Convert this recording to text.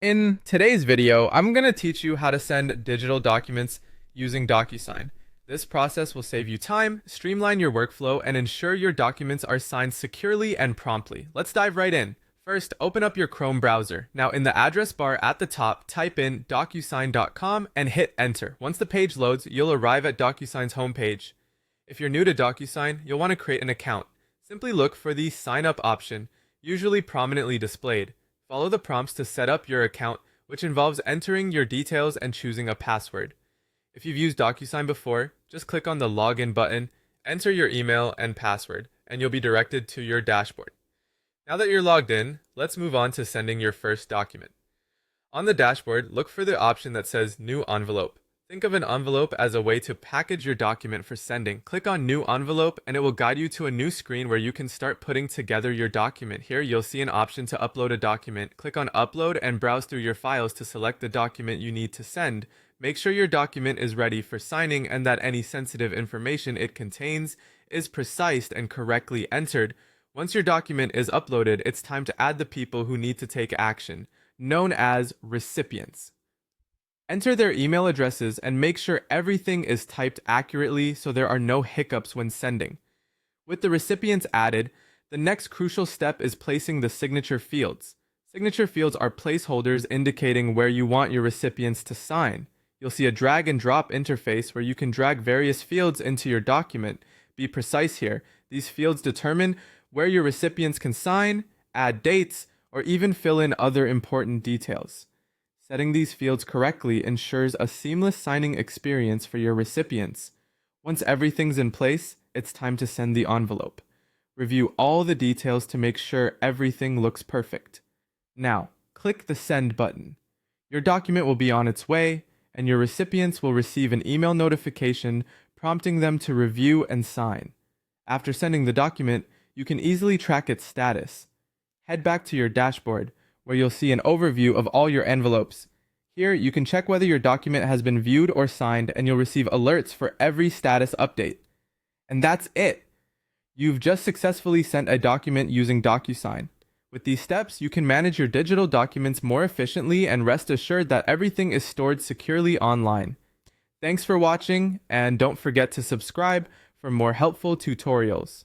In today's video, I'm going to teach you how to send digital documents using DocuSign. This process will save you time, streamline your workflow, and ensure your documents are signed securely and promptly. Let's dive right in. First, open up your Chrome browser. Now, in the address bar at the top, type in DocuSign.com and hit enter. Once the page loads, you'll arrive at DocuSign's homepage. If you're new to DocuSign, you'll want to create an account. Simply look for the Sign Up option, usually prominently displayed. Follow the prompts to set up your account, which involves entering your details and choosing a password. If you've used DocuSign before, just click on the Login button, enter your email and password, and you'll be directed to your dashboard. Now that you're logged in, let's move on to sending your first document. On the dashboard, look for the option that says New Envelope. Think of an envelope as a way to package your document for sending. Click on New Envelope and it will guide you to a new screen where you can start putting together your document. Here you'll see an option to upload a document. Click on Upload and browse through your files to select the document you need to send. Make sure your document is ready for signing and that any sensitive information it contains is precise and correctly entered. Once your document is uploaded, it's time to add the people who need to take action, known as recipients. Enter their email addresses and make sure everything is typed accurately so there are no hiccups when sending. With the recipients added, the next crucial step is placing the signature fields. Signature fields are placeholders indicating where you want your recipients to sign. You'll see a drag and drop interface where you can drag various fields into your document. Be precise here. These fields determine where your recipients can sign, add dates, or even fill in other important details. Setting these fields correctly ensures a seamless signing experience for your recipients. Once everything's in place, it's time to send the envelope. Review all the details to make sure everything looks perfect. Now, click the Send button. Your document will be on its way, and your recipients will receive an email notification prompting them to review and sign. After sending the document, you can easily track its status. Head back to your dashboard, where you'll see an overview of all your envelopes. Here, you can check whether your document has been viewed or signed, and you'll receive alerts for every status update. And that's it! You've just successfully sent a document using DocuSign. With these steps, you can manage your digital documents more efficiently and rest assured that everything is stored securely online. Thanks for watching, and don't forget to subscribe for more helpful tutorials.